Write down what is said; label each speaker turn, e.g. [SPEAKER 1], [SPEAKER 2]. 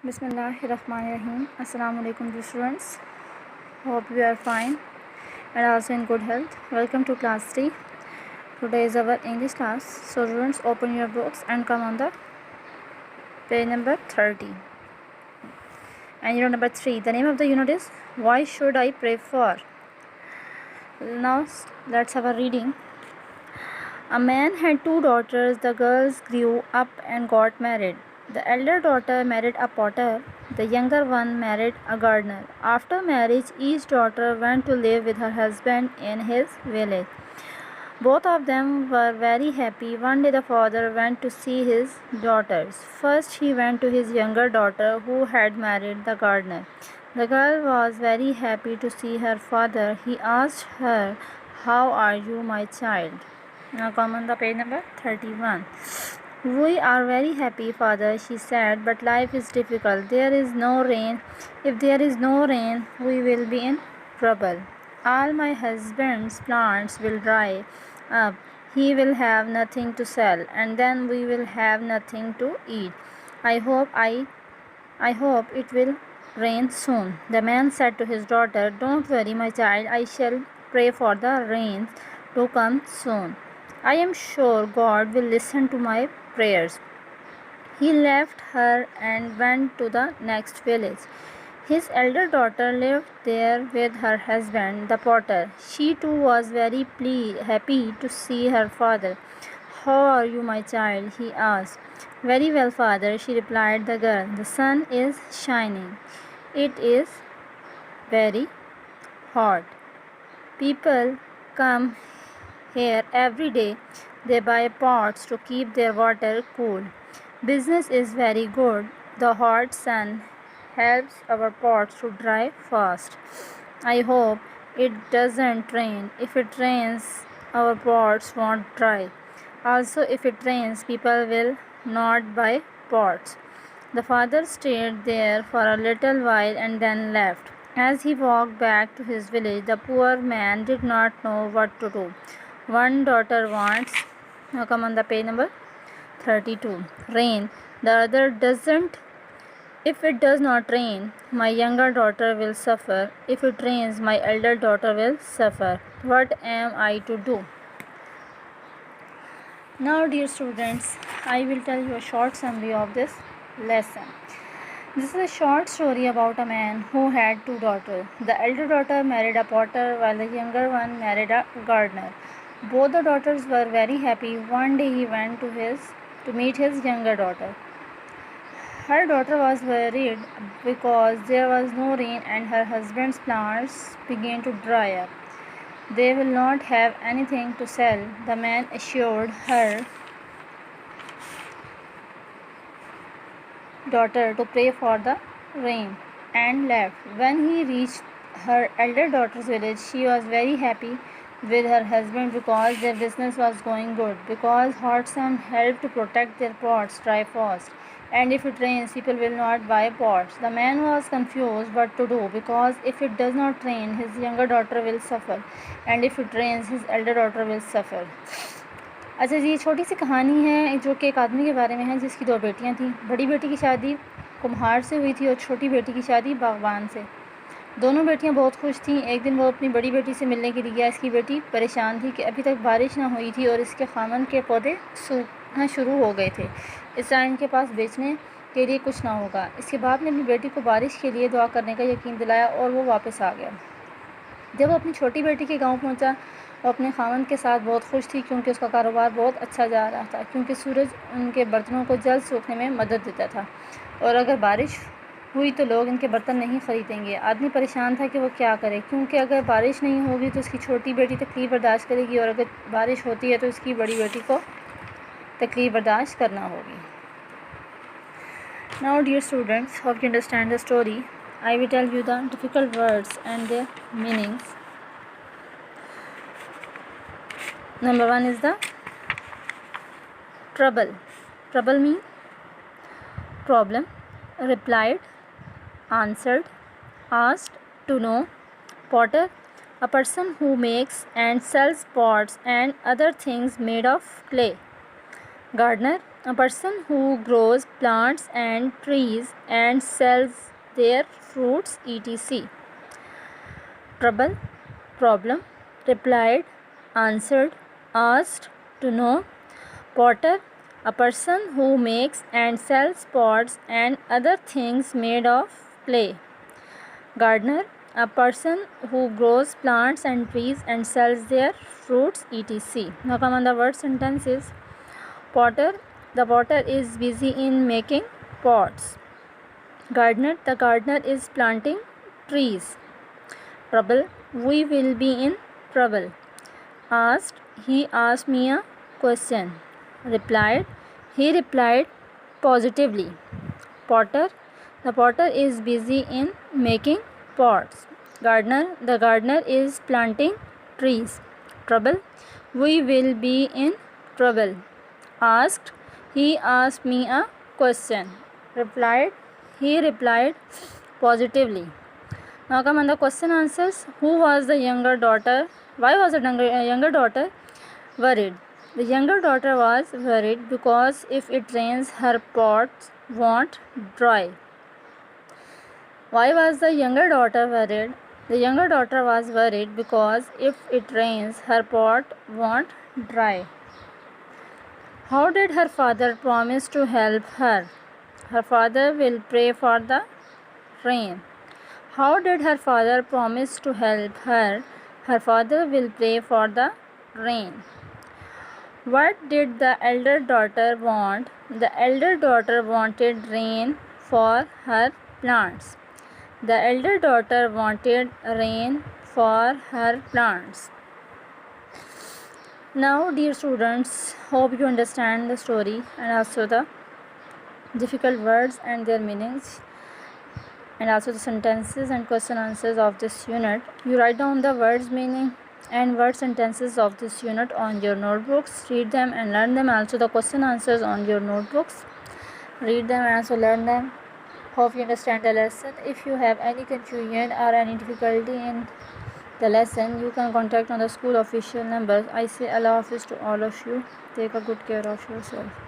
[SPEAKER 1] Bismillahirrahmanirrahim. Assalamu alaikum dear students. Hope you are fine and also in good health. Welcome to class 3. Today is our English class. So students, open your books and come on the page number 30. And unit number 3. The name of the unit is Why Should I Pray For? Now let's have a reading. A man had two daughters. The girls grew up and got married. The elder daughter married a potter. The younger one married a gardener. After marriage, each daughter went to live with her husband in his village. Both of them were very happy. One day the father went to see his daughters. First he went to his younger daughter who had married the gardener. The girl was very happy to see her father. He asked her, "How are you, my child?" Now come on the page number 31. "We are very happy, father," she said, "but life is difficult. There is no rain. If there is no rain, we will be in trouble. All my husband's plants will dry up. He will have nothing to sell, and then we will have nothing to eat. I hope it will rain soon." The man said to his daughter, "Don't worry, my child. I shall pray for the rains to come soon. I am sure God will listen to my prayers." He left her and went to the next village. His elder daughter lived there with her husband, the potter. She too was very happy to see her father. "How are you, my child?" he asked. "Very well, father," she replied the girl. "The sun is shining. It is very hot. People come here every day. They buy pots to keep their water cool. Business is very good. The hot sun helps our pots to dry fast. I hope it doesn't rain. If it rains, our pots won't dry. Also, if it rains, people will not buy pots." The father stayed there for a little while and then left. As he walked back to his village, the poor man did not know what to do. One daughter wants, now come on the page number 32, rain. The other doesn't. "If it does not rain, my younger daughter will suffer. If it rains, my elder daughter will suffer. What am I to do?" Now, dear students, I will tell you a short summary of this lesson. This is a short story about a man who had two daughters. The elder daughter married a potter while the younger one married a gardener. Both the daughters were very happy. One day he went to meet his younger daughter. Her daughter was worried because there was no rain and her husband's plants began to dry up. They will not have anything to sell. The man assured her daughter to pray for the rain and left. When he reached her elder daughter's village, she was very happy with her husband because their business was going good, because hot sun helped to protect their pots dry fast, and if it rains, people will not buy pots. The man was confused what to do, because if it does not rain, his younger daughter will suffer, and if it rains, his elder daughter will suffer. अच्छा जी, छोटी सी कहानी है जो कि एक आदमी के बारे में है जिसकी दो बेटियां थीं। बड़ी बेटी की शादी कुम्हार से हुई थी और छोटी बेटी की शादी बागवान से। दोनों बेटियां बहुत खुश थीं। एक दिन वो अपनी बड़ी बेटी से मिलने के लिए गया। इसकी बेटी परेशान थी कि अभी तक बारिश ना हुई थी और इसके खामन के पौधे सूखना शुरू हो गए थे। इस तरह इनके पास बेचने के लिए कुछ ना होगा। इसके बाप ने अपनी बेटी को बारिश के लिए दुआ करने का यकीन दिलाया और वो वापस आ गया। जब वो अपनी छोटी बेटी के गांव पहुंचा, वो अपने खामन के साथ बहुत खुश थी क्योंकि उसका कारोबार बहुत अच्छा जा रहा था, क्योंकि सूरज उनके बर्तनों को जल्द सूखने में मदद देता था और अगर बारिश हुई तो लोग इनके बर्तन नहीं ख़रीदेंगे। आदमी परेशान था कि वो क्या करे, क्योंकि अगर बारिश नहीं होगी तो उसकी छोटी बेटी तकलीफ़ बर्दाश्त करेगी और अगर बारिश होती है तो उसकी बड़ी बेटी को तकलीफ़ बर्दाश्त करना होगी। Now, dear students, hope you understand the story. I will tell you the difficult words and their meanings. Number 1 is the trouble. Trouble means problem. Replied, answered, asked, to know. Potter, a person who makes and sells pots and other things made of clay. Gardener, a person who grows plants and trees and sells their fruits, etc. Trouble, problem, replied, answered, asked, to know. Potter, a person who makes and sells pots and other things made of clay. Gardener, a person who grows plants and trees and sells their fruits, etc. Now come on the word sentences. Potter, the potter is busy in making pots. Gardener, the gardener is planting trees. Trouble, we will be in trouble. Asked, he asked me a question. Replied, he replied positively. Potter, the potter is busy in making pots. Gardener, the gardener is planting trees. Trouble, we will be in trouble. Asked, he asked me a question. Replied, he replied positively. Now come on the question answers. Who was the younger daughter? Why was the younger daughter worried? The younger daughter was worried because if it rains, her pots won't dry. Why was the younger daughter worried? The younger daughter was worried because if it rains, her pot won't dry. How did her father promise to help her? Her father will pray for the rain. How did her father promise to help her? Her father will pray for the rain. What did the elder daughter want? The elder daughter wanted rain for her plants. The elder daughter wanted rain for her plants. Now, dear students, hope you understand the story and also the difficult words and their meanings, and also the sentences and question answers of this unit. You write down the words meaning and word sentences of this unit on your notebooks. Read them and learn them. Also the question answers on your notebooks. Read them and also learn them. Hope you understand the lesson. If you have any confusion or any difficulty in the lesson, you can contact on the school official numbers. I say Allah Hafiz to all of you. Take a good care of yourself.